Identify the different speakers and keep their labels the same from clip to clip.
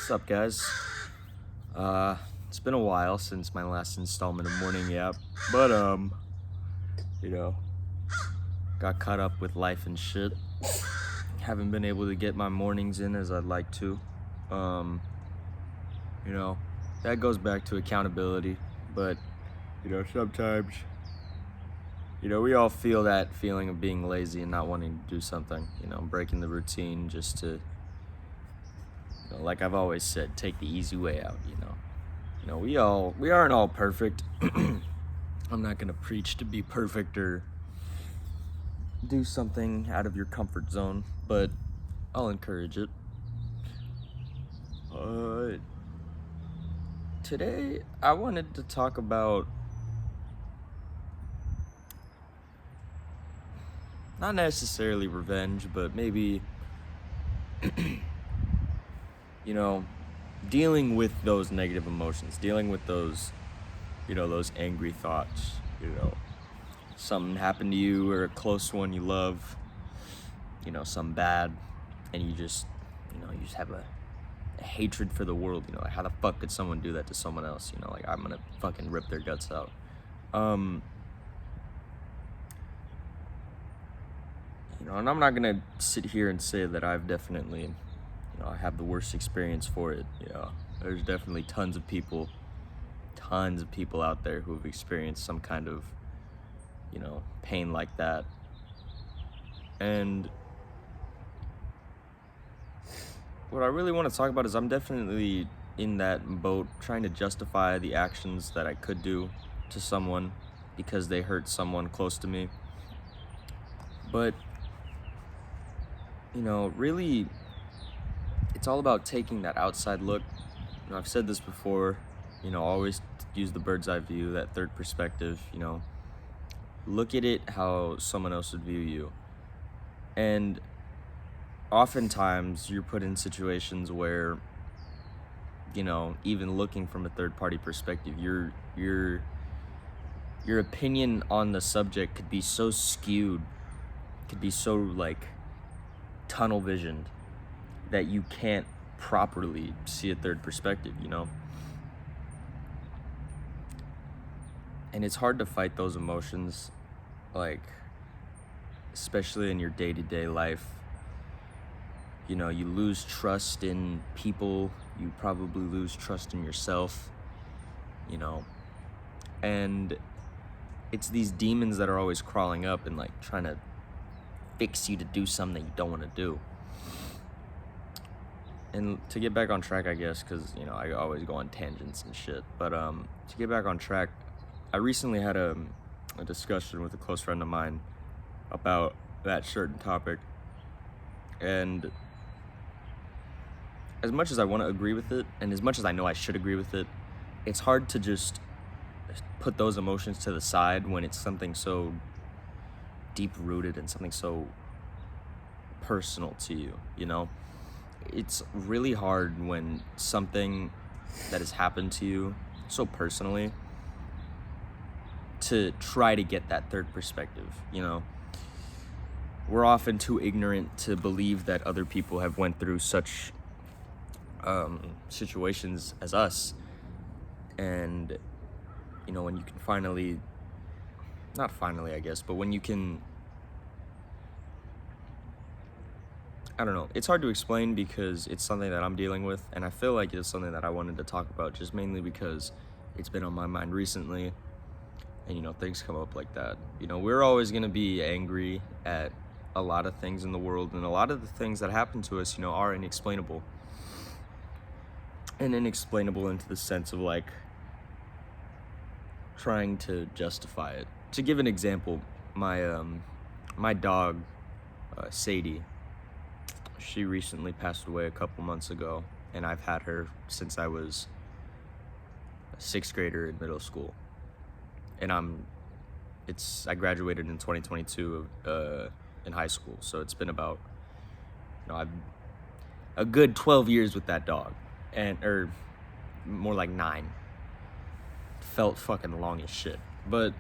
Speaker 1: What's up, guys? It's been a while since my last installment of Morning Yap, but you know, got caught up with life and shit. Haven't been able to get my mornings in as I'd like to. Um, you know, that goes back to accountability, but sometimes, we all feel that feeling of being lazy and not wanting to do something. Breaking the routine just to, like I've always said, take the easy way out. We aren't all perfect. I'm not gonna preach to be perfect or do something out of your comfort zone, but I'll encourage it. Today I wanted to talk about not necessarily revenge, but maybe dealing with those negative emotions, dealing with those those angry thoughts. Something happened to you or a close one you love, something bad, and you just have a hatred for the world. Like, how the fuck could someone do that to someone else? Like, I'm gonna fucking rip their guts out. And I'm not gonna sit here and say that I've definitely, I have the worst experience for it. There's definitely tons of people out there who have experienced some kind of, pain like that. And what I really want to talk about is I'm definitely in that boat, trying to justify the actions that I could do to someone because they hurt someone close to me. But, really, it's all about taking that outside look. I've said this before, always use the bird's eye view, that third perspective. Look at it how someone else would view you. And oftentimes you're put in situations where, even looking from a third party perspective, your opinion on the subject could be so skewed, could be so like tunnel visioned that you can't properly see a third perspective. And it's hard to fight those emotions, like, especially in your day-to-day life. You lose trust in people, you probably lose trust in yourself, and it's these demons that are always crawling up and like trying to fix you to do something you don't want to do. And to get back on track, I guess, because I always go on tangents and shit, but to get back on track, I recently had a discussion with a close friend of mine about that certain topic, and as much as I want to agree with it, and as much as I know I should agree with it, it's hard to just put those emotions to the side when it's something so deep-rooted and something so personal to you, It's really hard when something that has happened to you so personally to try to get that third perspective. We're often too ignorant to believe that other people have went through such situations as us. And when you can finally, not finally I guess, but when you can, I don't know, it's hard to explain because it's something that I'm dealing with, and I feel like it's something that I wanted to talk about just mainly because it's been on my mind recently, and things come up like that. We're always going to be angry at a lot of things in the world, and a lot of the things that happen to us, are inexplainable. And inexplainable into the sense of like trying to justify it. To give an example, my dog, Sadie, she recently passed away a couple months ago, and I've had her since I was a sixth grader in middle school. And I graduated in 2022 in high school, so it's been about, I've a good 12 years with that dog, or more like 9. Felt fucking long as shit. But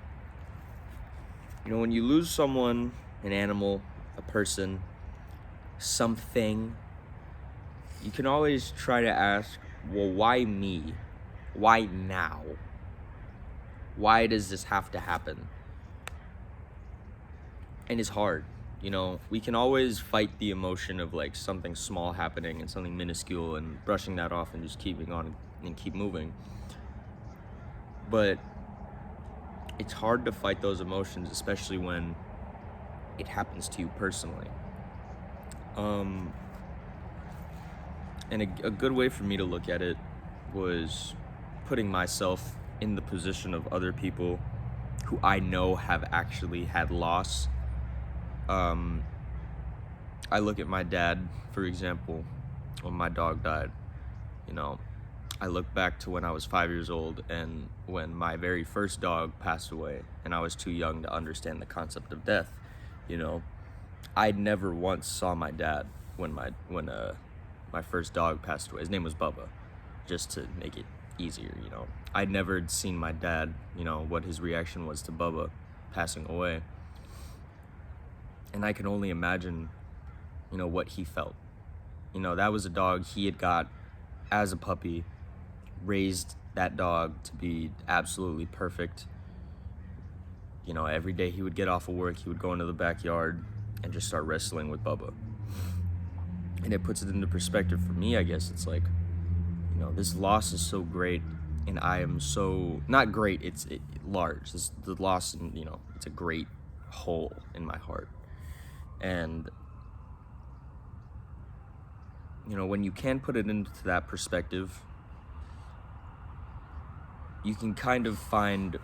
Speaker 1: when you lose someone, an animal, a person, something, you can always try to ask, well, why me? Why now? Why does this have to happen? And it's hard. We can always fight the emotion of like something small happening and something minuscule and brushing that off and just keeping on and keep moving. But it's hard to fight those emotions, especially when it happens to you personally. And a good way for me to look at it was putting myself in the position of other people who I know have actually had loss. I look at my dad, for example, when my dog died. I look back to when I was 5 years old and when my very first dog passed away, and I was too young to understand the concept of death. I never once saw my dad when my first dog passed away. His name was Bubba, just to make it easier. I'd never seen my dad, what his reaction was to Bubba passing away. And I can only imagine, what he felt. That was a dog he had got as a puppy, raised that dog to be absolutely perfect. Every day he would get off of work, he would go into the backyard and just start wrestling with Bubba. And it puts it into perspective for me, I guess. It's like, this loss is so great, and I am so, not great, it's large. The loss, it's a great hole in my heart. And, when you can put it into that perspective, you can kind of find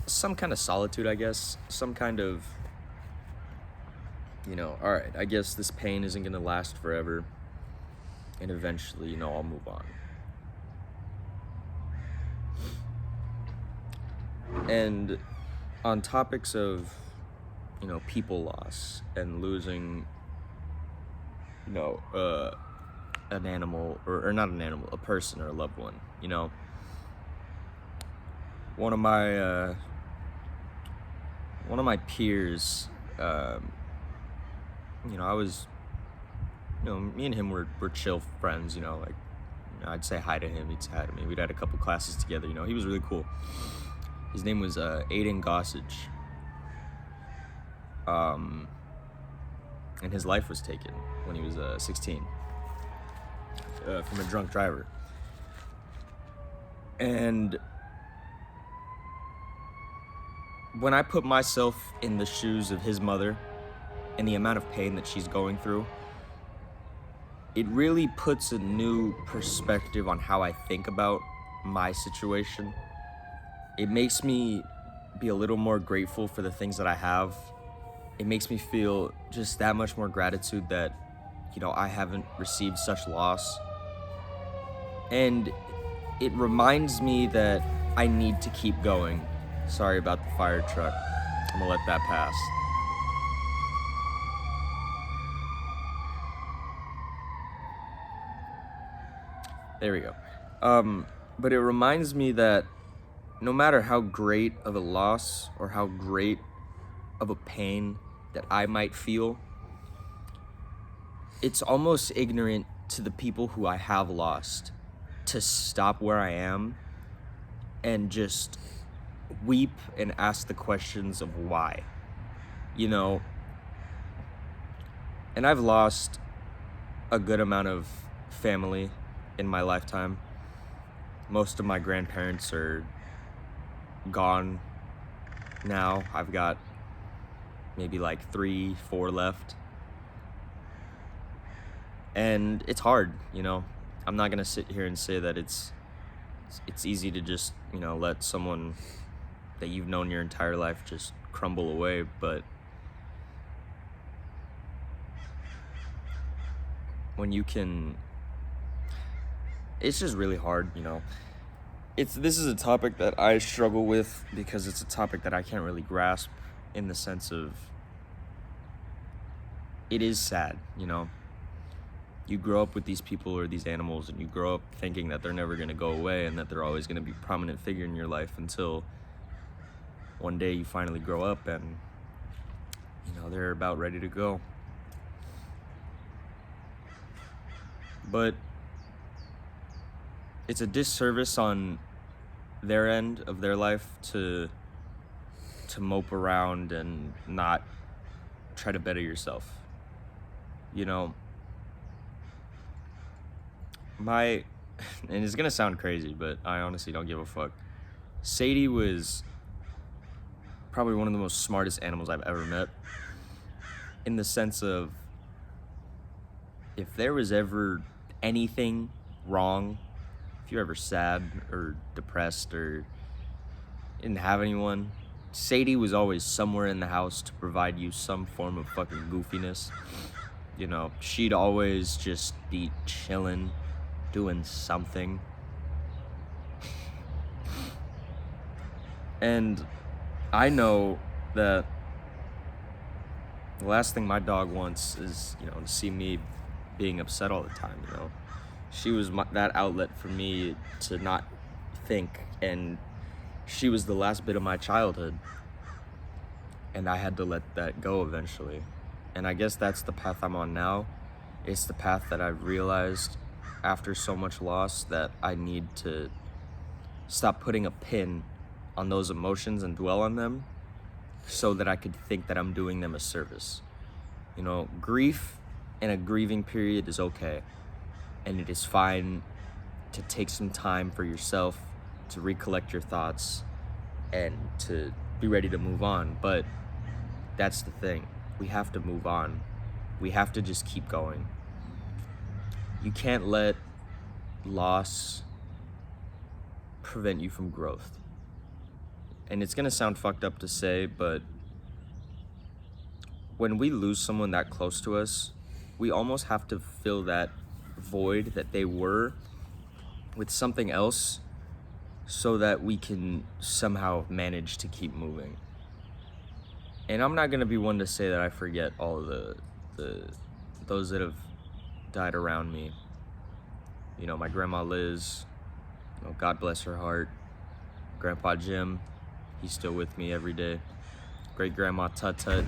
Speaker 1: some kind of solitude, I guess. Some kind of, all right, I guess this pain isn't going to last forever. And eventually, I'll move on. And on topics of, people loss and losing, an animal, or not an animal, a person or a loved one, one of my peers, I was, me and him were chill friends, I'd say hi to him, he'd say hi to me. We'd had a couple classes together, he was really cool. His name was Aiden Gossage. And his life was taken when he was 16 from a drunk driver. And when I put myself in the shoes of his mother and the amount of pain that she's going through, it really puts a new perspective on how I think about my situation. It makes me be a little more grateful for the things that I have. It makes me feel just that much more gratitude that, I haven't received such loss. And it reminds me that I need to keep going. Sorry about the fire truck. I'm gonna let that pass. There we go. But it reminds me that no matter how great of a loss or how great of a pain that I might feel, it's almost ignorant to the people who I have lost to stop where I am and just weep and ask the questions of why, And I've lost a good amount of family in my lifetime. Most of my grandparents are gone now. I've got maybe like 3-4 left. And it's hard, I'm not gonna sit here and say that it's easy to just, let someone that you've known your entire life just crumble away, but when you can, it's just really hard, This is a topic that I struggle with because it's a topic that I can't really grasp, in the sense of, it is sad, You grow up with these people or these animals, and you grow up thinking that they're never going to go away and that they're always going to be a prominent figure in your life, until one day you finally grow up and, they're about ready to go. but it's a disservice on their end of their life to mope around and not try to better yourself. You know, and it's gonna sound crazy, but I honestly don't give a fuck. Sadie was probably one of the most smartest animals I've ever met, in the sense of, if there was ever anything wrong, if you're ever sad or depressed or didn't have anyone, Sadie was always somewhere in the house to provide you some form of fucking goofiness. You know, she'd always just be chilling, doing something. And I know that the last thing my dog wants is, to see me being upset all the time, She was that outlet for me to not think, and she was the last bit of my childhood. And I had to let that go eventually. And I guess that's the path I'm on now. It's the path that I've realized after so much loss that I need to stop putting a pin on those emotions and dwell on them, so that I could think that I'm doing them a service. Grief and a grieving period is okay. And it is fine to take some time for yourself to recollect your thoughts and to be ready to move on. But that's the thing. We have to move on. We have to just keep going. You can't let loss prevent you from growth. And it's gonna sound fucked up to say, but when we lose someone that close to us, we almost have to fill that void that they were with something else, so that we can somehow manage to keep moving. And I'm not gonna be one to say that I forget all of those that have died around me. My grandma Liz, God bless her heart. Grandpa Jim, he's still with me every day. Great grandma Tut Tut,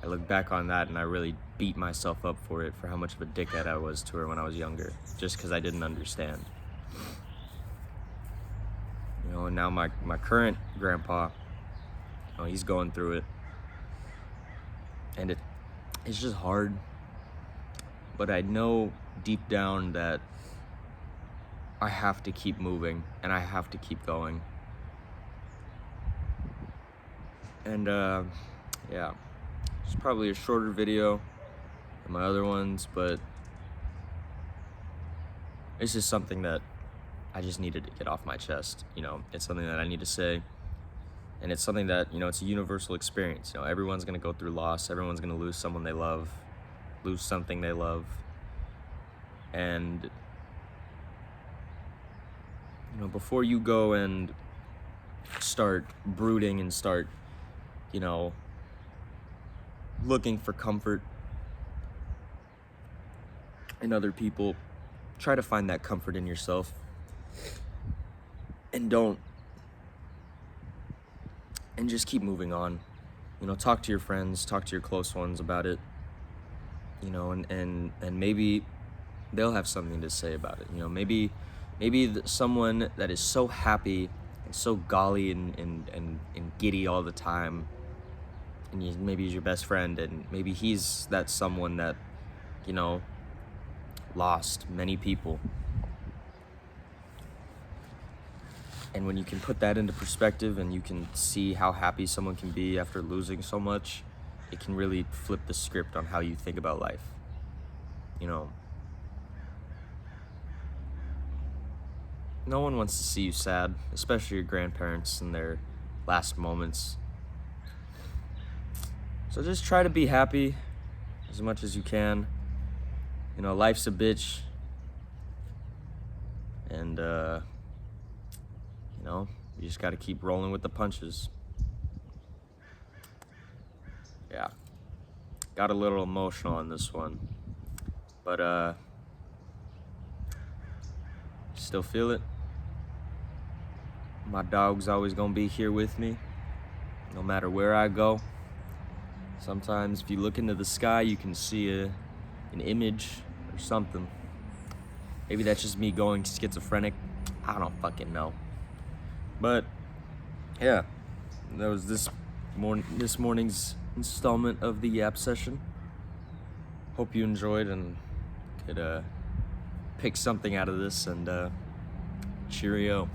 Speaker 1: I look back on that and I really beat myself up for it, for how much of a dickhead I was to her when I was younger, just because I didn't understand. And now my current grandpa, he's going through it. And it's just hard. But I know deep down that I have to keep moving and I have to keep going. And yeah, it's probably a shorter video than my other ones, but it's just something that I just needed to get off my chest. It's something that I need to say. And it's something that, it's a universal experience. Everyone's gonna go through loss. Everyone's gonna lose someone they love, lose something they love. And, before you go and start brooding and start, looking for comfort in other people, try to find that comfort in yourself. And just keep moving on. Talk to your friends, talk to your close ones about it. And maybe they'll have something to say about it. Maybe someone that is so happy and so golly and giddy all the time, and maybe he's your best friend, and maybe he's that someone that, lost many people. And when you can put that into perspective and you can see how happy someone can be after losing so much, it can really flip the script on how you think about life. No one wants to see you sad, especially your grandparents in their last moments. So just try to be happy as much as you can. Life's a bitch. And, you just gotta keep rolling with the punches. Yeah. Got a little emotional on this one. But, still feel it. My dog's always gonna be here with me, no matter where I go. Sometimes if you look into the sky, you can see an image or something. Maybe that's just me going schizophrenic. I don't fucking know. But yeah, that was this morning's installment of the Yap Session. Hope you enjoyed and could pick something out of this, and cheerio.